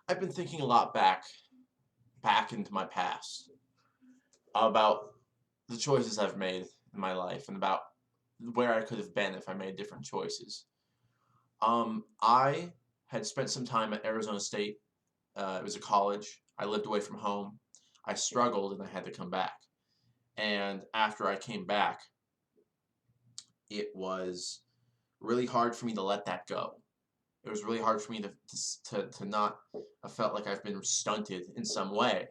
I've been thinking a lot back into my past about the choices I've made in my life and about where I could have been if I made different choices. I had spent some time at Arizona State. It was a college. I lived away from home. I struggled and I had to come back. And after I came back, it was really hard for me to let that go. It was really hard for me to not. I felt like I've been stunted in some way,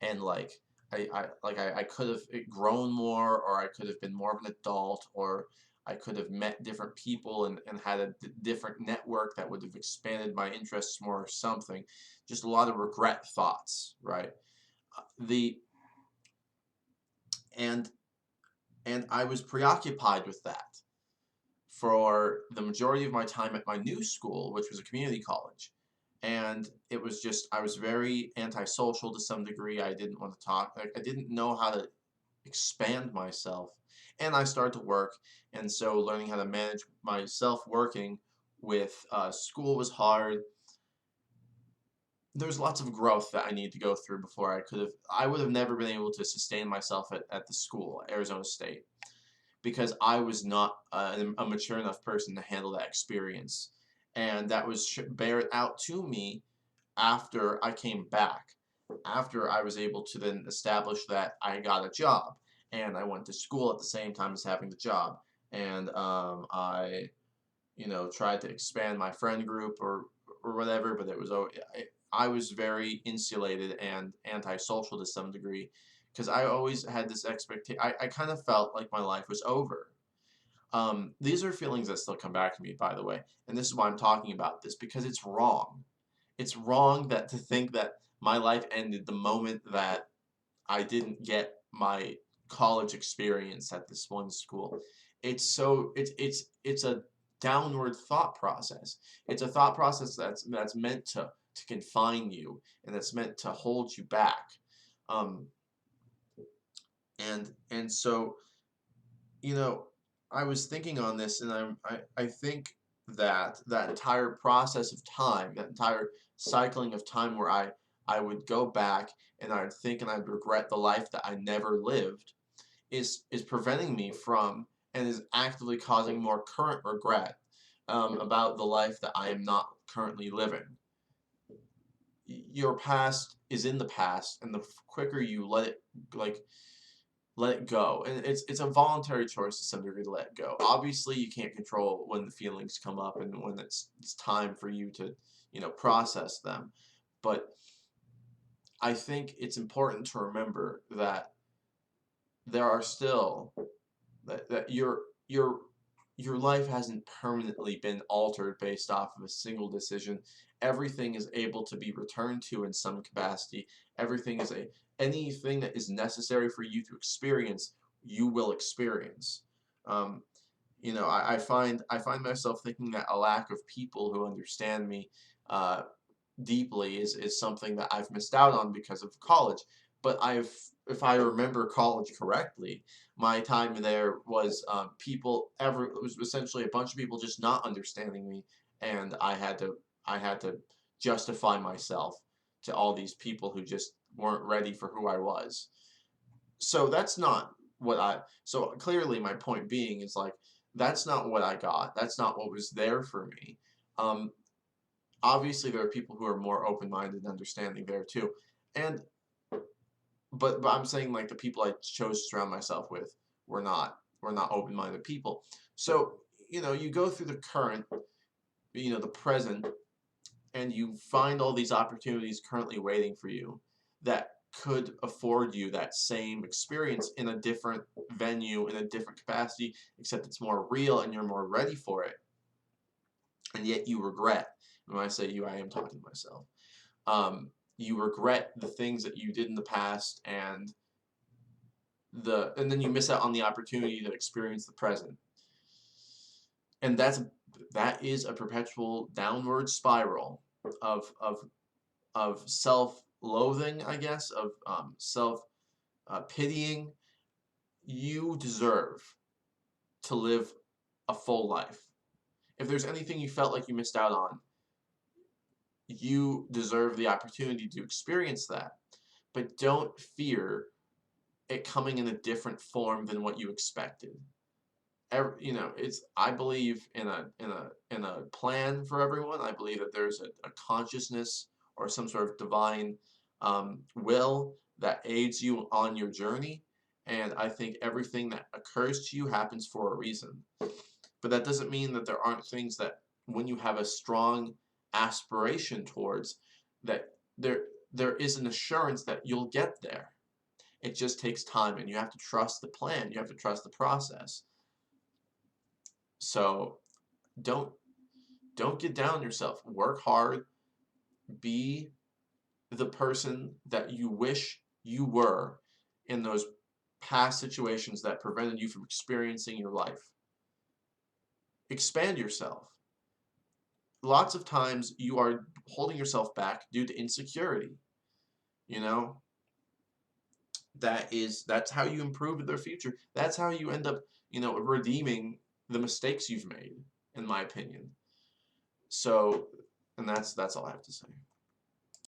and like I could have grown more, or I could have been more of an adult, or I could have met different people and had a different network that would have expanded my interests more or something. Just a lot of regret thoughts, right? The and and I was preoccupied with that for the majority of my time at my new school, which was a community college. And it was just, I was very antisocial to some degree. I didn't want to talk. I didn't know how to expand myself. And I started to work. And so learning how to manage myself working with school was hard. There's lots of growth that I need to go through before I would have never been able to sustain myself at the school, Arizona State, because I was not a mature enough person to handle that experience. And that was bared out to me after I came back, after I was able to then establish that I got a job and I went to school at the same time as having the job. And I, tried to expand my friend group or whatever, but I was very insulated and antisocial to some degree because I always had this expectation. I kind of felt like my life was over. These are feelings that still come back to me, by the way, and this is why I'm talking about this because it's wrong. It's wrong that to think that my life ended the moment that I didn't get my college experience at this one school. It's a downward thought process. It's a thought process that's meant to confine you and that's meant to hold you back. Um, and so you know, I was thinking on this, and I think that that entire process of time, that entire cycling of time where I would go back and I'd think and I'd regret the life that I never lived is preventing me from and is actively causing more current regret about the life that I am not currently living. Your past is in the past, and the quicker you like let it go. And it's a voluntary choice to some degree to let it go. Obviously, you can't control when the feelings come up and when it's time for you to, process them. But I think it's important to remember that there are still that your life hasn't permanently been altered based off of a single decision. Everything is able to be returned to in some capacity. Everything is a anything that is necessary for you to experience, you will experience. Um, I find myself thinking that a lack of people who understand me uh, deeply is something that I've missed out on because of college. But if I remember college correctly, my time there was it was essentially a bunch of people just not understanding me, and I had to justify myself to all these people who just weren't ready for who I was. So that's not so clearly my point being is like that's not what I got. That's not what was there for me. Um, Obviously there are people who are more open-minded and understanding there too, and but I'm saying like the people I chose to surround myself with were not open-minded people. So you go through the current, the present, and you find all these opportunities currently waiting for you that could afford you that same experience in a different venue, in a different capacity, except it's more real and you're more ready for it, and yet you regret. And when I say you, I am talking to myself. You regret the things that you did in the past, and then you miss out on the opportunity to experience the present. And that is a perpetual downward spiral of self-loathing, I guess, of self pitying. You deserve to live a full life. If there's anything you felt like you missed out on, you deserve the opportunity to experience that, but don't fear it coming in a different form than what you expected. It's I believe in a plan for everyone. I believe that there's a consciousness or some sort of divine will that aids you on your journey, and I think everything that occurs to you happens for a reason. But that doesn't mean that there aren't things that, when you have a strong aspiration towards, that there is an assurance that you'll get there. It just takes time, and you have to trust the plan. You have to trust the process. So don't don't get down on yourself. Work hard. Be the person that you wish you were in those past situations that prevented you from experiencing your life. Expand yourself. Lots of times you are holding yourself back due to insecurity. You know, that's how you improve their future. That's how you end up, redeeming the mistakes you've made, in my opinion. So, and that's all I have to say.